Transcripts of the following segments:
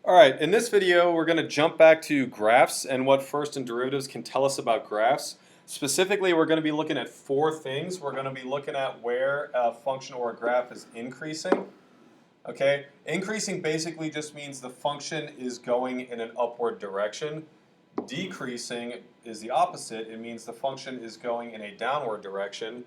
Alright, in this video we're going to jump back to graphs and what first and derivatives can tell us about graphs. Specifically, we're going to be looking at four things. We're going to be looking at where a function or a graph is increasing. Okay, increasing basically just means the function is going in an upward direction. Decreasing is the opposite. It means the function is going in a downward direction.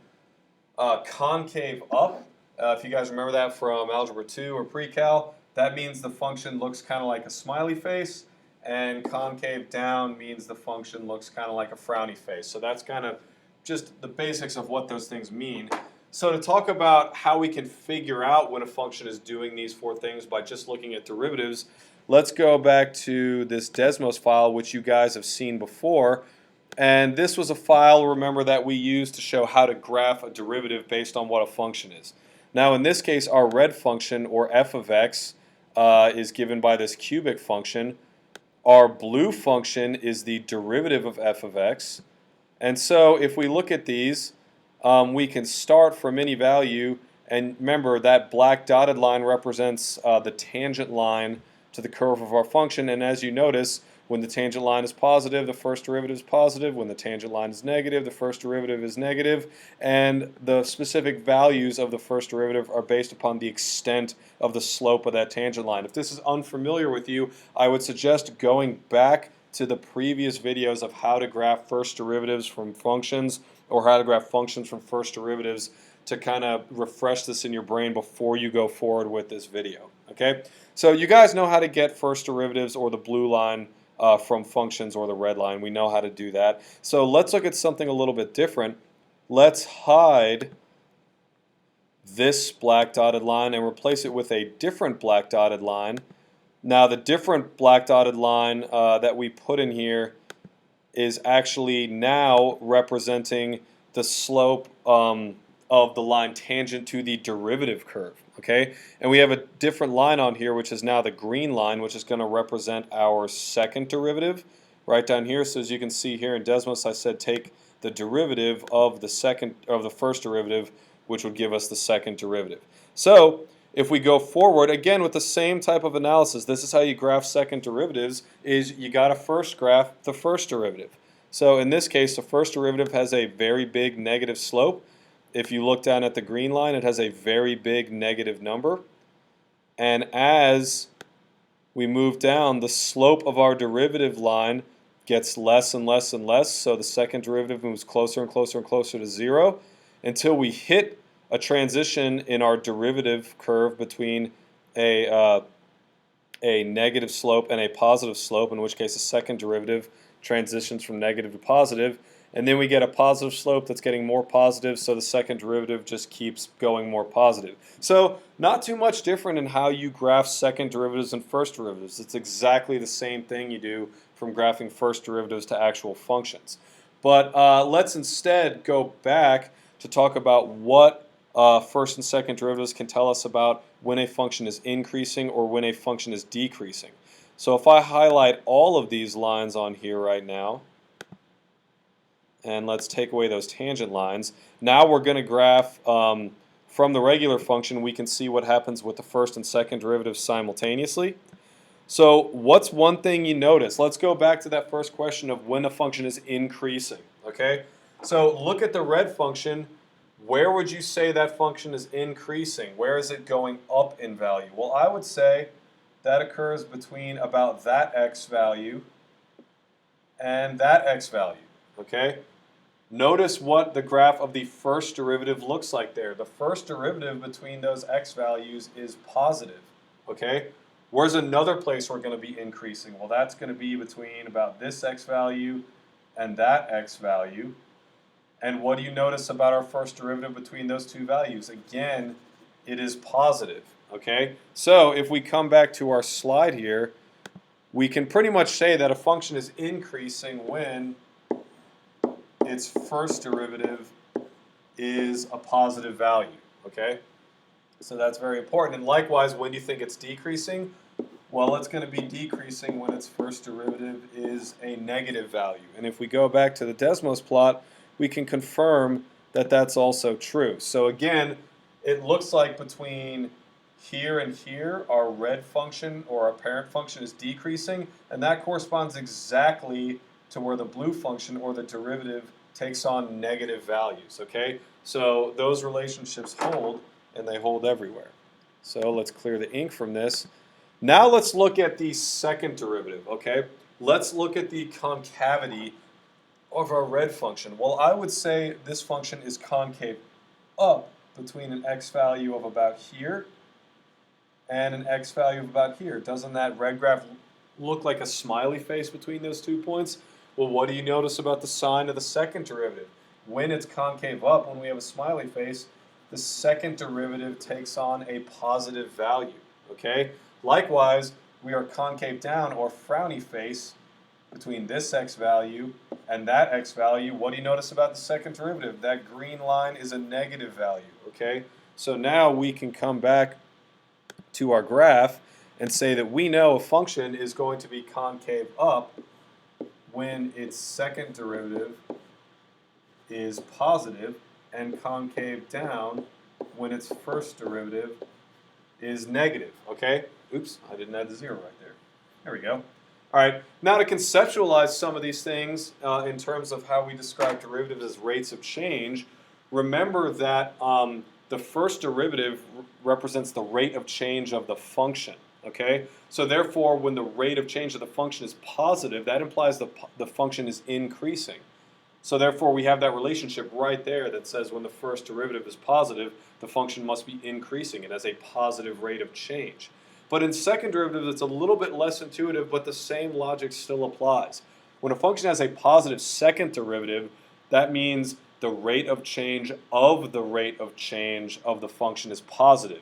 Concave up, if you guys remember that from Algebra 2 or Pre-Cal, that means the function looks kind of like a smiley face, and concave down means the function looks kind of like a frowny face. So that's kind of just the basics of what those things mean. So to talk about how we can figure out when a function is doing these four things by just looking at derivatives, let's go back to this Desmos file, which you guys have seen before. And this was a file, remember, that we used to show how to graph a derivative based on what a function is. Now in this case, our red function, or f of x, is given by this cubic function. Our blue function is the derivative of f of x. And so if we look at these, we can start from any value, and remember that black dotted line represents the tangent line to the curve of our function, and as you notice, when the tangent line is positive, the first derivative is positive. When the tangent line is negative, the first derivative is negative. And the specific values of the first derivative are based upon the extent of the slope of that tangent line. If this is unfamiliar with you, I would suggest going back to the previous videos of how to graph first derivatives from functions, or how to graph functions from first derivatives, to kind of refresh this in your brain before you go forward with this video. Okay? So you guys know how to get first derivatives, or the blue line, from functions, or the red line. We know how to do that. So let's look at something a little bit different. Let's hide this black dotted line and replace it with a different black dotted line. Now the different black dotted line that we put in here is actually now representing the slope of the line tangent to the derivative curve. Okay, and we have a different line on here, which is now the green line, which is going to represent our second derivative right down here. So as you can see here in Desmos, I said take the derivative of the first derivative, which would give us the second derivative. So if we go forward again with the same type of analysis, this is how you graph second derivatives: is you got to first graph the first derivative. So in this case, the first derivative has a very big negative slope. If you look down at the green line, it has a very big negative number. And as we move down, the slope of our derivative line gets less and less and less. So the second derivative moves closer and closer and closer to 0 until we hit a transition in our derivative curve between a negative slope and a positive slope, in which case the second derivative transitions from negative to positive. And then we get a positive slope that's getting more positive, so the second derivative just keeps going more positive. So not too much different in how you graph second derivatives and first derivatives. It's exactly the same thing you do from graphing first derivatives to actual functions. But let's instead go back to talk about what first and second derivatives can tell us about when a function is increasing or when a function is decreasing. So if I highlight all of these lines on here right now, and let's take away those tangent lines. Now we're going to graph from the regular function. We can see what happens with the first and second derivatives simultaneously. So what's one thing you notice? Let's go back to that first question of when a function is increasing. Okay? So look at the red function. Where would you say that function is increasing? Where is it going up in value? Well, I would say that occurs between about that x value and that x value. Okay? Notice what the graph of the first derivative looks like there. The first derivative between those x values is positive. Okay? Where's another place we're going to be increasing? Well, that's going to be between about this x value and that x value. And what do you notice about our first derivative between those two values? Again, it is positive. Okay? So if we come back to our slide here, we can pretty much say that a function is increasing when its first derivative is a positive value. Okay? So that's very important. And likewise, when do you think it's decreasing? Well, it's going to be decreasing when its first derivative is a negative value. And if we go back to the Desmos plot, we can confirm that that's also true. So again, it looks like between here and here, our red function or our parent function is decreasing, and that corresponds exactly to where the blue function or the derivative takes on negative values, okay? So those relationships hold, and they hold everywhere. So let's clear the ink from this. Now let's look at the second derivative, okay? Let's look at the concavity of our red function. Well, I would say this function is concave up between an x value of about here and an x value of about here. Doesn't that red graph look like a smiley face between those 2 points? Well, what do you notice about the sign of the second derivative? When it's concave up, when we have a smiley face, the second derivative takes on a positive value, okay? Likewise, we are concave down or frowny face between this x value and that x value. What do you notice about the second derivative? That green line is a negative value, okay? So now we can come back to our graph and say that we know a function is going to be concave up when its second derivative is positive and concave down when its first derivative is negative, okay? Oops, I didn't add the 0 right there. There we go. All right, now to conceptualize some of these things in terms of how we describe derivatives as rates of change, remember that the first derivative represents the rate of change of the function, okay? So therefore, when the rate of change of the function is positive, that implies the function is increasing. So therefore, we have that relationship right there that says when the first derivative is positive, the function must be increasing. It has a positive rate of change. But in second derivatives, it's a little bit less intuitive, but the same logic still applies. When a function has a positive second derivative, that means the rate of change of the rate of change of the function is positive.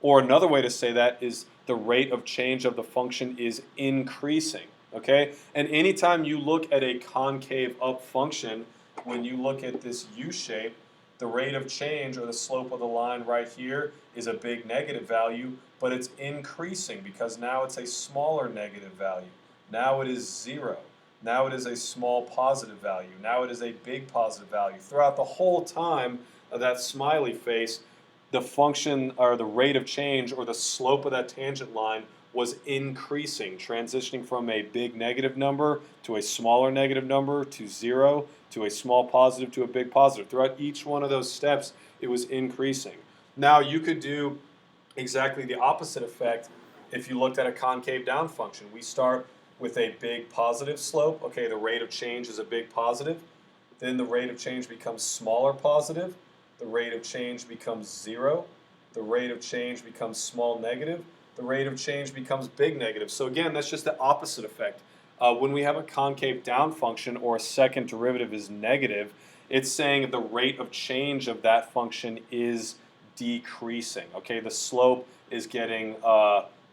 Or another way to say that is the rate of change of the function is increasing. Okay? And anytime you look at a concave up function, when you look at this U shape, the rate of change or the slope of the line right here is a big negative value, but it's increasing because now it's a smaller negative value. Now it is 0. Now it is a small positive value. Now it is a big positive value. Throughout the whole time of that smiley face, the function or the rate of change or the slope of that tangent line was increasing, transitioning from a big negative number to a smaller negative number to 0 to a small positive to a big positive. Throughout each one of those steps, it was increasing. Now you could do exactly the opposite effect if you looked at a concave down function. We start with a big positive slope. Okay, the rate of change is a big positive. Then the rate of change becomes smaller positive. The rate of change becomes 0. The rate of change becomes small negative. The rate of change becomes big negative. So again, that's just the opposite effect. When we have a concave down function or a second derivative is negative, it's saying the rate of change of that function is decreasing. Okay, the slope is getting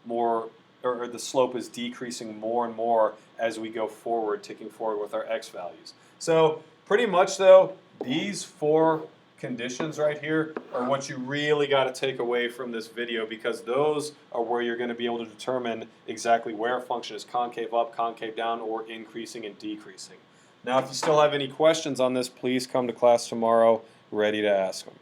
more, or the slope is decreasing more and more as we go forward, ticking forward with our x values. So pretty much though, these 4 conditions right here are what you really got to take away from this video, because those are where you're going to be able to determine exactly where a function is concave up, concave down, or increasing and decreasing. Now, if you still have any questions on this, please come to class tomorrow ready to ask them.